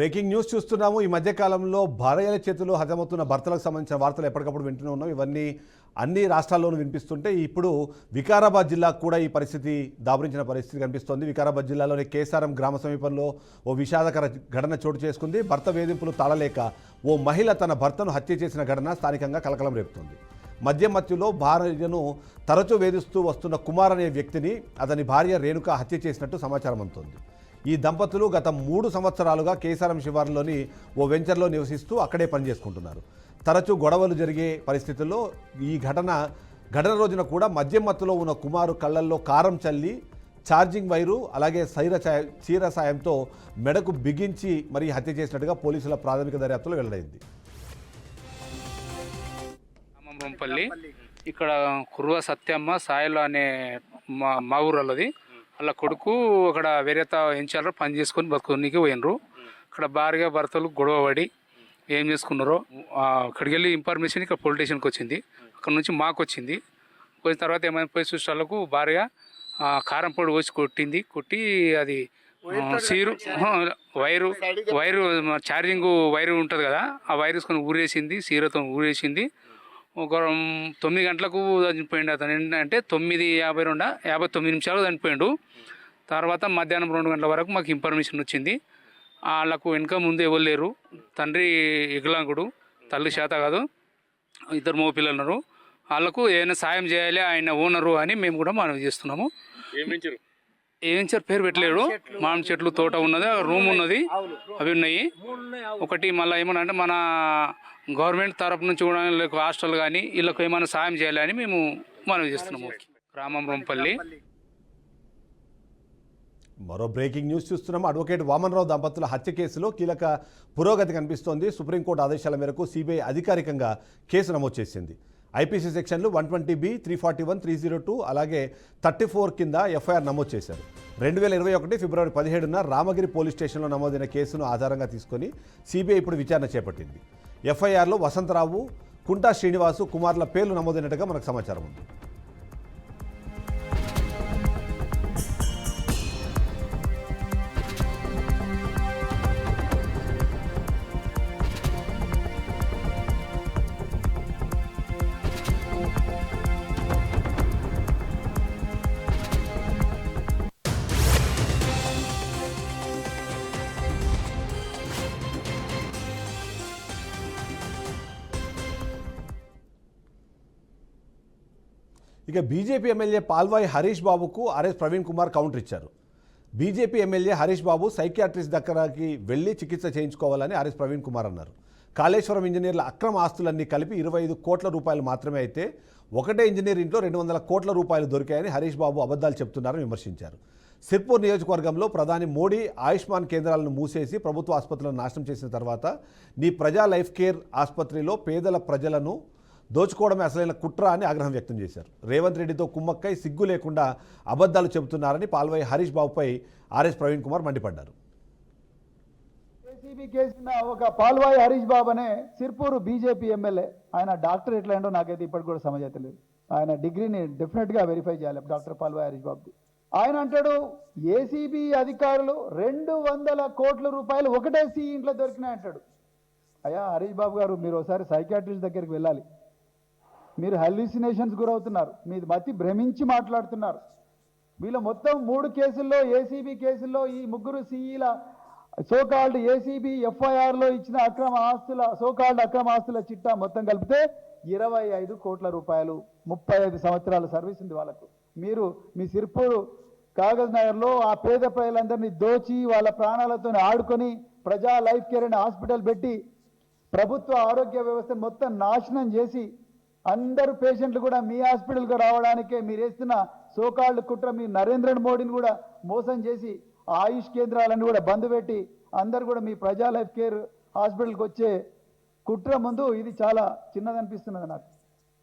Breaking news చూస్తున్నాము. ఈ మధ్య కాలంలో భార్యల చేతిలో హతమవుతున్న భర్తలకు సంబంధించిన వార్తలు ఎప్పటికప్పుడు వింటూనే ఉన్నాం. ఇవన్నీ అన్ని రాష్ట్రాల్లోనూ వినిపిస్తుంటే ఇప్పుడు వికారాబాద్ జిల్లాకు కూడా ఈ పరిస్థితి దాపురించిన పరిస్థితి కనిపిస్తోంది. వికారాబాద్ జిల్లాలోని కేసారం గ్రామ సమీపంలో ఓ విషాదకర ఘటన చోటు చేసుకుంది. భర్త వేధింపులు తాళలేక ఓ మహిళ తన భర్తను హత్య చేసిన ఘటన స్థానికంగా కలకలం రేపుతోంది. మద్యం మత్తులో భార్యను తరచూ వేధిస్తూ వస్తున్న కుమార్ అనే వ్యక్తిని అతని భార్య రేణుక హత్య చేసినట్టు సమాచారం అందుతోంది. ఈ దంపతులు గత 3 సంవత్సరాలుగా కేసారం శివారులోని ఓ వెంచర్లో నివసిస్తూ అక్కడే పనిచేసుకుంటున్నారు. తరచూ గొడవలు జరిగే పరిస్థితుల్లో ఈ ఘటన రోజున కూడా మద్యం మత్తులో ఉన్న కుమారు కళ్ళల్లో కారం చల్లి ఛార్జింగ్ వైరు అలాగే చీర సాయంతో మెడకు బిగించి మరీ హత్య చేసినట్టుగా పోలీసుల ప్రాథమిక దర్యాప్తులో వెల్లడైంది. రామంపల్లి ఇక్కడ కుర్వ సత్యమ్మ సాయిలో అనే మా ఊళ్ళది వాళ్ళ కొడుకు అక్కడ వేరే ఎంచాలో పని చేసుకొని బతుకునికి పోయినరు. అక్కడ భార్య భర్తలు గొడవపడి ఏం చేసుకున్నారో అక్కడికి వెళ్ళి ఇన్ఫర్మేషన్ ఇక్కడ పోలీస్ స్టేషన్కి వచ్చింది. అక్కడ నుంచి మాకు వచ్చింది. వచ్చిన తర్వాత ఏమైనా పోయి చూసేవాళ్ళకు భార్య కారం పొడి పోసి కొట్టి అది వైరు ఛార్జింగ్ వైరు ఉంటుంది కదా, ఆ వైర్ వేసుకొని ఊరేసింది, సీరతో ఊరేసింది. ఒక 9 గంటలకు చనిపోయిండు అతను. ఏంటంటే 9:59 నిమిషాలు చనిపోయిండు. తర్వాత మధ్యాహ్నం 2 గంటల వరకు మాకు ఇన్ఫర్మేషన్ వచ్చింది. వాళ్ళకు వెనుక ముందు ఎవరు లేరు. తండ్రి వికలాంగుడు, తల్లి చేత కాదు, 2 మగ పిల్లలు ఉన్నారు. వాళ్ళకు ఏమైనా సాయం చేయాలి ఆయన ఓనరు అని మేము కూడా మనవి చేస్తున్నాము. ఏమించారు పేరు పెట్టలేడు. మామిడి చెట్లు తోట ఉన్నది, రూమ్ ఉన్నది, అవి ఉన్నాయి. ఒకటి మళ్ళీ ఏమన్నా అంటే మన గవర్నమెంట్ తరపు నుంచి కూడా వీళ్ళకి హాస్టల్ కానీ వీళ్ళకి ఏమైనా సాయం చేయాలని మేము మనవి చేస్తున్నాము. గ్రామం రొంపల్లి. మరో బ్రేకింగ్ న్యూస్ చూస్తున్నాము. అడ్వకేట్ వామన్రావు దంపతుల హత్య కేసులో కీలక పురోగతి కనిపిస్తోంది. సుప్రీంకోర్టు ఆదేశాల మేరకు సిబిఐ అధికారికంగా కేసు నమోదు చేసింది. ఐపీసీ సెక్షన్లు 120B, 341, 302 అలాగే 34 కింద ఎఫ్ఐఆర్ నమోదు చేశారు. 2021 ఫిబ్రవరి 17న రామగిరి పోలీస్ స్టేషన్లో నమోదైన కేసును ఆధారంగా తీసుకొని సిబిఐ ఇప్పుడు విచారణ చేపట్టింది. ఎఫ్ఐఆర్లో వసంతరావు, కుంటా శ్రీనివాసు కుమార్ల పేర్లు నమోదైనట్టుగా మనకు సమాచారం ఉంది. ఇక బీజేపీ ఎమ్మెల్యే పాల్వాయి హరీష్ బాబుకు ఆర్ఎస్ ప్రవీణ్ కుమార్ కౌంటర్ ఇచ్చారు. బీజేపీ ఎమ్మెల్యే హరీష్ బాబు సైకియాట్రిస్ట్ దగ్గరకి వెళ్లి చికిత్స చేయించుకోవాలని ఆర్ఎస్ ప్రవీణ్ కుమార్ అన్నారు. కాళేశ్వరం ఇంజనీర్ల అక్రమ ఆస్తులన్నీ కలిపి 25 కోట్ల రూపాయలు మాత్రమే అయితే ఒకటే ఇంజనీర్ ఇంట్లో 200 కోట్ల రూపాయలు దొరికాయని హరీష్ బాబు అబద్ధాలు చెప్తున్నారని విమర్శించారు. సిర్పూర్ నియోజకవర్గంలో ప్రధాని మోడీ ఆయుష్మాన్ కేంద్రాలను మూసేసి ప్రభుత్వ ఆసుపత్రులను నాశనం చేసిన తర్వాత నీ ప్రజా లైఫ్ కేర్ ఆసుపత్రిలో పేదల ప్రజలను దోచుకోవడమే అసలైన కుట్ర అని ఆగ్రహం వ్యక్తం చేశారు. రేవంత్ రెడ్డితో కుమ్మక్కై సిగ్గు లేకుండా అబద్ధాలు చెబుతున్నారని పాల్వాయి హరీష్ బాబుపై ఆర్ఎస్ ప్రవీణ్ కుమార్ మండిపడ్డారు. ఏసీబీ కేసిన ఒక పాల్వాయి హరీష్ బాబు అనే సిర్పూరు బీజేపీ ఎమ్మెల్యే, ఆయన డాక్టర్ ఎట్లా ఏంటో నాకైతే ఇప్పటికి కూడా సమజైతే లేదు. ఆయన డిగ్రీని డెఫినెట్గా వెరిఫై చేయాలి డాక్టర్ పాల్వాయి హరీష్ బాబుది. ఆయన అంటాడు ఏసీబీ అధికారులు 200 కోట్ల రూపాయలు ఒకటే ఇంట్లో దొరికినాయి అంటాడు. అయ్యా హరీష్ బాబు గారు, మీరు ఒకసారి సైకాట్రిస్ట్ దగ్గరికి వెళ్ళాలి. మీరు హెల్యూసినేషన్స్ గురవుతున్నారు, మీరు మతి భ్రమించి మాట్లాడుతున్నారు. వీళ్ళ మొత్తం 3 కేసుల్లో ఏసీబీ కేసుల్లో ఈ 3 సిఈల సోకాల్డ్ ఏసీబీ ఎఫ్ఐఆర్లో ఇచ్చిన అక్రమ ఆస్తుల చిట్టా మొత్తం కలిపితే 25 కోట్ల రూపాయలు. 35 సంవత్సరాల సర్వీస్ ఉంది వాళ్ళకు. మీరు మీ సిర్పూరు కాగజ్ నగర్లో ఆ పేద ప్రజలందరినీ దోచి వాళ్ళ ప్రాణాలతో ఆడుకొని ప్రజా లైఫ్ కేర్ అనే హాస్పిటల్ పెట్టి ప్రభుత్వ ఆరోగ్య వ్యవస్థను మొత్తం నాశనం చేసి అందరు పేషెంట్లు కూడా మీ హాస్పిటల్కి రావడానికే మీరు వేస్తున్న సోకాళ్ళు కుట్ర, మీ నరేంద్ర మోడీని కూడా మోసం చేసి ఆయుష్ కేంద్రాలను కూడా బంద్ పెట్టి అందరు కూడా మీ ప్రజా లైఫ్ కేర్ హాస్పిటల్కి వచ్చే కుట్ర ముందు ఇది చాలా చిన్నదనిపిస్తున్నది నాకు.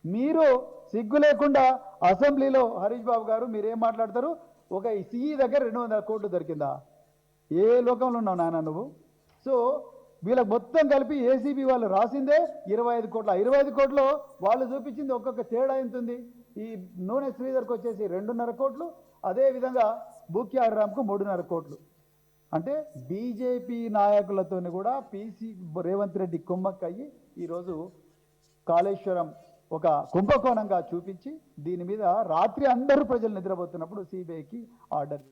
మీరు సిగ్గు లేకుండా అసెంబ్లీలో హరీష్ బాబు గారు మీరేం మాట్లాడతారు? ఒక సిఈ దగ్గర 200 కోట్లు దొరికిందా? ఏ లోకంలో ఉన్నావు నాన్న నువ్వు? సో వీళ్ళకి మొత్తం కలిపి ఏసీబీ వాళ్ళు రాసిందే 25 కోట్ల. 25 కోట్లు వాళ్ళు చూపించింది ఒక్కొక్క తేడా ఎంతుంది. ఈ నూనె శ్రీధర్కి వచ్చేసి 2.5 కోట్లు, అదేవిధంగా బూక్యారామ్కు 3.5 కోట్లు. అంటే బీజేపీ నాయకులతో కూడా పీసీ రేవంత్ రెడ్డి కుమ్మక్కయ్యి ఈరోజు కాళేశ్వరం ఒక కుంభకోణంగా చూపించి దీని మీద రాత్రి అందరూ ప్రజలు నిద్రపోతున్నప్పుడు సిబిఐకి ఆర్డర్.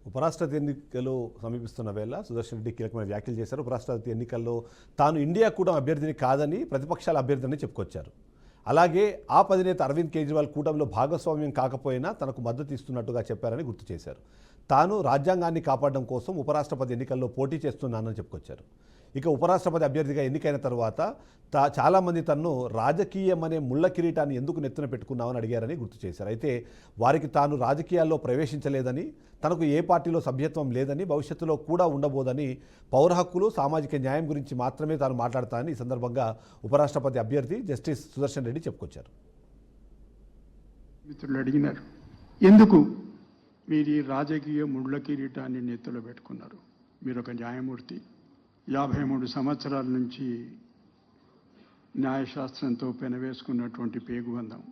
ఉపరాష్ట్రపతి ఎన్నికలు సమీపిస్తున్న వేళ సుదర్శన్ రెడ్డి కీలకమైన వ్యాఖ్యలు చేశారు. ఉపరాష్ట్రపతి ఎన్నికల్లో తాను ఇండియా కూడా అభ్యర్థిని కాదని ప్రతిపక్షాల అభ్యర్థిని చెప్పుకొచ్చారు. అలాగే ఆప్ అధినేత అరవింద్ కేజ్రీవాల్ కూటమిలో భాగస్వామ్యం కాకపోయినా తనకు మద్దతు ఇస్తున్నట్టుగా చెప్పారని గుర్తు చేశారు. తాను రాజ్యాంగాన్ని కాపాడడం కోసం ఉపరాష్ట్రపతి ఎన్నికల్లో పోటీ చేస్తున్నానని చెప్పుకొచ్చారు. ఇక ఉపరాష్ట్రపతి అభ్యర్థిగా ఎన్నికైన తర్వాత చాలామంది తన్ను రాజకీయం అనే ముళ్ళ కిరీటాన్ని ఎందుకు నెత్తిన పెట్టుకున్నామని అడిగారని గుర్తు చేశారు. అయితే వారికి తాను రాజకీయాల్లో ప్రవేశించలేదని, తనకు ఏ పార్టీలో సభ్యత్వం లేదని, భవిష్యత్తులో కూడా ఉండబోదని, పౌర హక్కులు సామాజిక న్యాయం గురించి మాత్రమే తాను మాట్లాడతానని ఈ సందర్భంగా ఉపరాష్ట్రపతి అభ్యర్థి జస్టిస్ సుదర్శన్ రెడ్డి చెప్పుకొచ్చారు. మిత్రులు అడిగినారు, ఎందుకు మీరు ఈ రాజకీయ ముళ్ళ కిరీటాన్ని నెత్తిలో పెట్టుకున్నారు? మీరు ఒక న్యాయమూర్తి, 53 సంవత్సరాల నుంచి న్యాయశాస్త్రంతో పెనవేసుకున్నటువంటి పేగుబంధం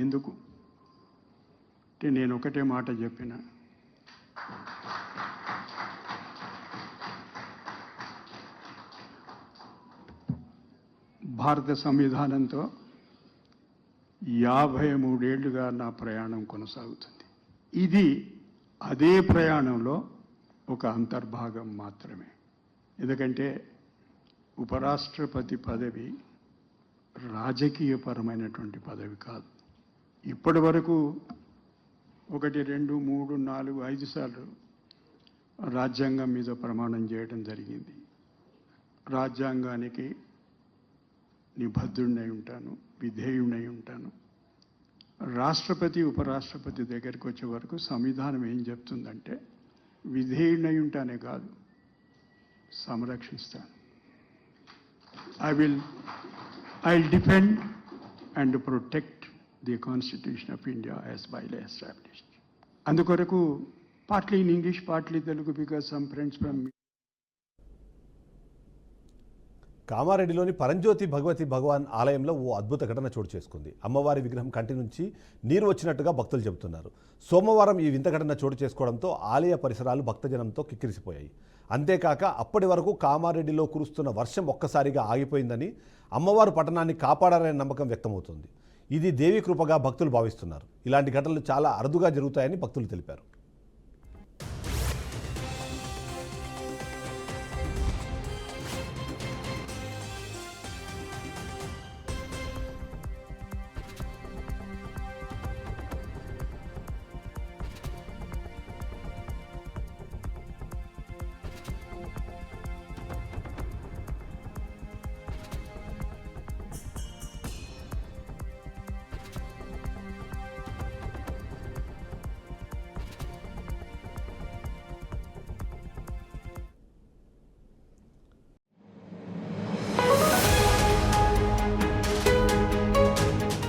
ఎందుకు అంటే నేను ఒకటే మాట చెప్పిన, భారత సంవిధానంతో 53 ఏళ్లుగా నా ప్రయాణం కొనసాగుతుంది. ఇది అదే ప్రయాణంలో ఒక అంతర్భాగం మాత్రమే. ఎందుకంటే ఉపరాష్ట్రపతి పదవి రాజకీయపరమైనటువంటి పదవి కాదు. ఇప్పటి వరకు 1, 2, 3, 4, 5 సార్లు రాజ్యాంగం మీద ప్రమాణం చేయడం జరిగింది. రాజ్యాంగానికి నిబద్ధుడినై ఉంటాను, విధేయుడై ఉంటాను. రాష్ట్రపతి ఉపరాష్ట్రపతి దగ్గరికి వచ్చే వరకు సంవిధానం ఏం చెప్తుందంటే విధేయుడై ఉంటానే కాదు, సంరక్షిస్తాను. I'll defend and protect the Constitution of India as bylaw established. అందుకొరకు partly in English, partly Telugu, because some friends from కామారెడ్డిలోని పరంజ్యోతి భగవతి భగవాన్ ఆలయంలో ఓ అద్భుత ఘటన చోటు చేసుకుంది. అమ్మవారి విగ్రహం కంటి నుంచి నీరు వచ్చినట్టుగా భక్తులు చెబుతున్నారు. సోమవారం ఈ వింత ఘటన చోటు చేసుకోవడంతో ఆలయ పరిసరాలు భక్తజనంతో కిక్కిరిసిపోయాయి. అంతేకాక అప్పటి వరకు కామారెడ్డిలో కురుస్తున్న వర్షం ఒక్కసారిగా ఆగిపోయిందని, అమ్మవారు పట్టణాన్ని కాపాడారనే నమ్మకం వ్యక్తమవుతుంది. ఇది దేవి కృపగా భక్తులు భావిస్తున్నారు. ఇలాంటి ఘటనలు చాలా అరుదుగా జరుగుతాయని భక్తులు తెలిపారు.